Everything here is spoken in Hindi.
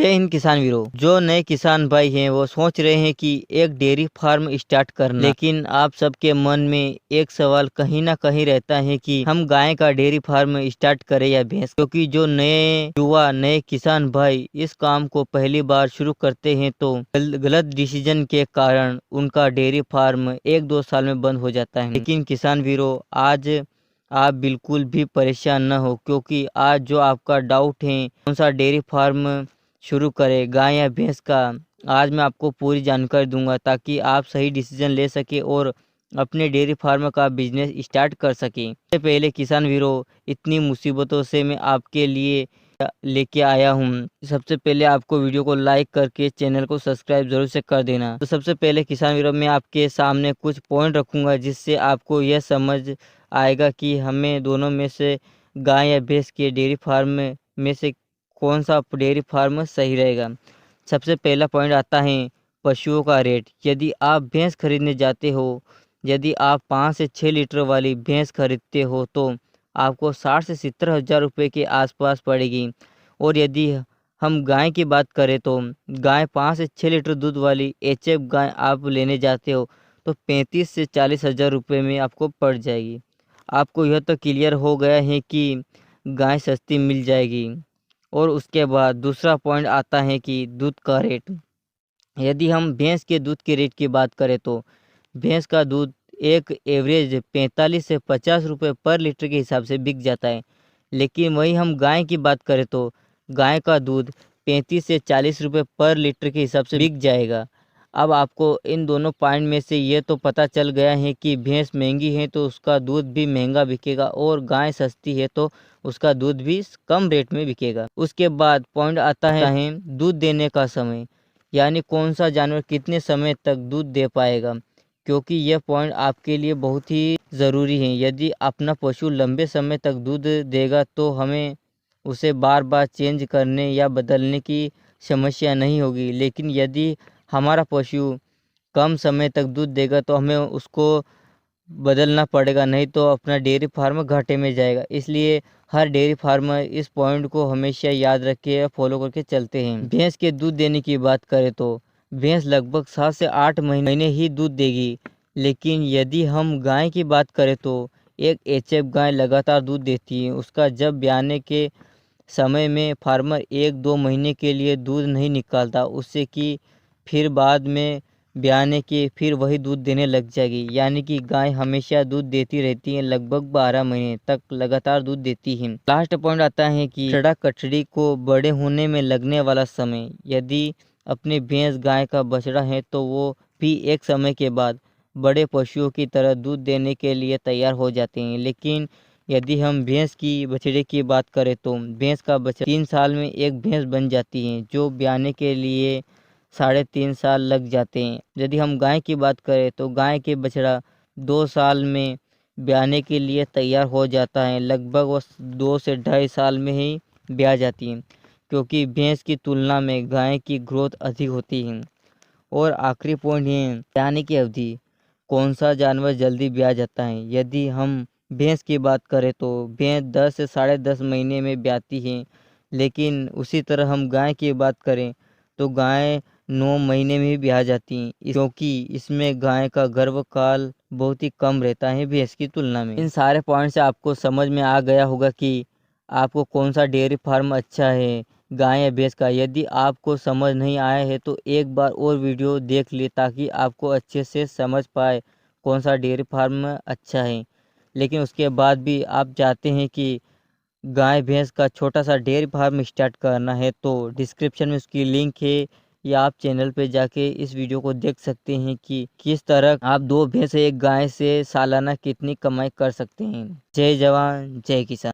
जय हिंद किसान वीरों। जो नए किसान भाई हैं वो सोच रहे हैं कि एक डेयरी फार्म स्टार्ट करना, लेकिन आप सबके मन में एक सवाल कहीं ना कहीं रहता है कि हम गाय का डेयरी फार्म स्टार्ट करें या भैंस। क्योंकि जो नए किसान भाई इस काम को पहली बार शुरू करते हैं तो गलत डिसीजन के कारण उनका डेयरी फार्म 1-2 साल में बंद हो जाता है। लेकिन किसान वीरों, आज आप बिल्कुल भी परेशान न हो, क्योंकि आज जो आपका डाउट है कौन सा डेयरी फार्म शुरू करें, गाय या भैंस का, आज मैं आपको पूरी जानकारी दूंगा ताकि आप सही डिसीजन ले सके और अपने डेयरी फार्म का बिजनेस स्टार्ट कर सकें। सबसे पहले किसान वीरों, इतनी मुसीबतों से मैं आपके लिए लेके आया हूँ। सबसे पहले आपको वीडियो को लाइक करके चैनल को सब्सक्राइब जरूर से कर देना। तो सबसे पहले किसान वीरों, मैं आपके सामने कुछ पॉइंट रखूंगा जिससे आपको यह समझ आएगा कि हमें दोनों में से गाय या भैंस के डेयरी फार्म में से कौन सा डेयरी फार्म सही रहेगा। सबसे पहला पॉइंट आता है पशुओं का रेट। यदि आप भैंस खरीदने जाते हो, यदि आप 5 से 6 लीटर वाली भैंस खरीदते हो तो आपको 60 से 70 हज़ार रुपये के आसपास पड़ेगी। और यदि हम गाय की बात करें तो गाय 5 से 6 लीटर दूध वाली एचएफ गाय आप लेने जाते हो तो 35 से 40 हज़ार रुपये में आपको पड़ जाएगी। आपको यह तो क्लियर हो गया है कि गाय सस्ती मिल जाएगी। और उसके बाद दूसरा पॉइंट आता है कि दूध का रेट। यदि हम भैंस के दूध के रेट की बात करें तो भैंस का दूध एक एवरेज 45 से 50 रुपये पर लीटर के हिसाब से बिक जाता है। लेकिन वही हम गाय की बात करें तो गाय का दूध 35 से 40 रुपये पर लीटर के हिसाब से बिक जाएगा। अब आपको इन दोनों पॉइंट में से ये तो पता चल गया है कि भैंस महंगी है तो उसका दूध भी महंगा बिकेगा और गाय सस्ती है तो उसका दूध भी कम रेट में बिकेगा। उसके बाद पॉइंट आता है दूध देने का समय, यानी कौन सा जानवर कितने समय तक दूध दे पाएगा, क्योंकि यह पॉइंट आपके लिए बहुत ही ज़रूरी है। यदि अपना पशु लंबे समय तक दूध देगा तो हमें उसे बार बार चेंज करने या बदलने की समस्या नहीं होगी। लेकिन यदि हमारा पशु कम समय तक दूध देगा तो हमें उसको बदलना पड़ेगा, नहीं तो अपना डेयरी फार्म घाटे में जाएगा। इसलिए हर डेयरी फार्मर इस पॉइंट को हमेशा याद रख के फॉलो करके चलते हैं। भैंस के दूध देने की बात करें तो भैंस लगभग 7 से 8 महीने ही दूध देगी। लेकिन यदि हम गाय की बात करें तो एक एचएफ गाय लगातार दूध देती है। उसका जब ब्याने के समय में फार्मर 1-2 महीने के लिए दूध नहीं निकालता, उससे कि फिर बाद में ब्याने के फिर वही दूध देने लग जाएगी। यानी कि गाय हमेशा दूध देती रहती है, लगभग 12 महीने तक लगातार दूध देती है। लास्ट पॉइंट आता है कि चढ़ा कचड़ी को बड़े होने में लगने वाला समय। यदि अपने भैंस गाय का बछड़ा है तो वो भी एक समय के बाद बड़े पशुओं की तरह दूध देने के लिए तैयार हो जाते हैं। लेकिन यदि हम भैंस की बछड़े की बात करें तो भैंस का बछड़ा 3 साल में एक भैंस बन जाती है, जो ब्याने के लिए 3.5 साल लग जाते हैं। यदि हम गाय की बात करें तो गाय के बछड़ा 2 साल में ब्याने के लिए तैयार हो जाता है, लगभग वो 2 से 2.5 साल में ही ब्याह जाती है, क्योंकि भैंस की तुलना में गाय की ग्रोथ अधिक होती है। और आखिरी पॉइंट है ब्याने की अवधि, कौन सा जानवर जल्दी ब्याह जाता है। यदि हम भैंस की बात करें तो भैंस 10 से 10.5 महीने में ब्याती है। लेकिन उसी तरह हम गाय की बात करें तो गाय 9 महीने में ही ब्याह जाती हैं, क्योंकि इसमें गाय का गर्भकाल बहुत ही कम रहता है भैंस की तुलना में। इन सारे पॉइंट से आपको समझ में आ गया होगा कि आपको कौन सा डेयरी फार्म अच्छा है, गाय या भैंस का। यदि आपको समझ नहीं आया है तो एक बार और वीडियो देख ले ताकि आपको अच्छे से समझ पाए कौन सा डेयरी फार्म अच्छा है। लेकिन उसके बाद भी आप चाहते हैं कि गाय भैंस का छोटा सा डेयरी फार्म स्टार्ट करना है तो डिस्क्रिप्शन में उसकी लिंक है, या आप चैनल पे जाके इस वीडियो को देख सकते हैं कि किस तरह आप 2 भैंस एक गाय से सालाना कितनी कमाई कर सकते हैं। जय जवान जय किसान।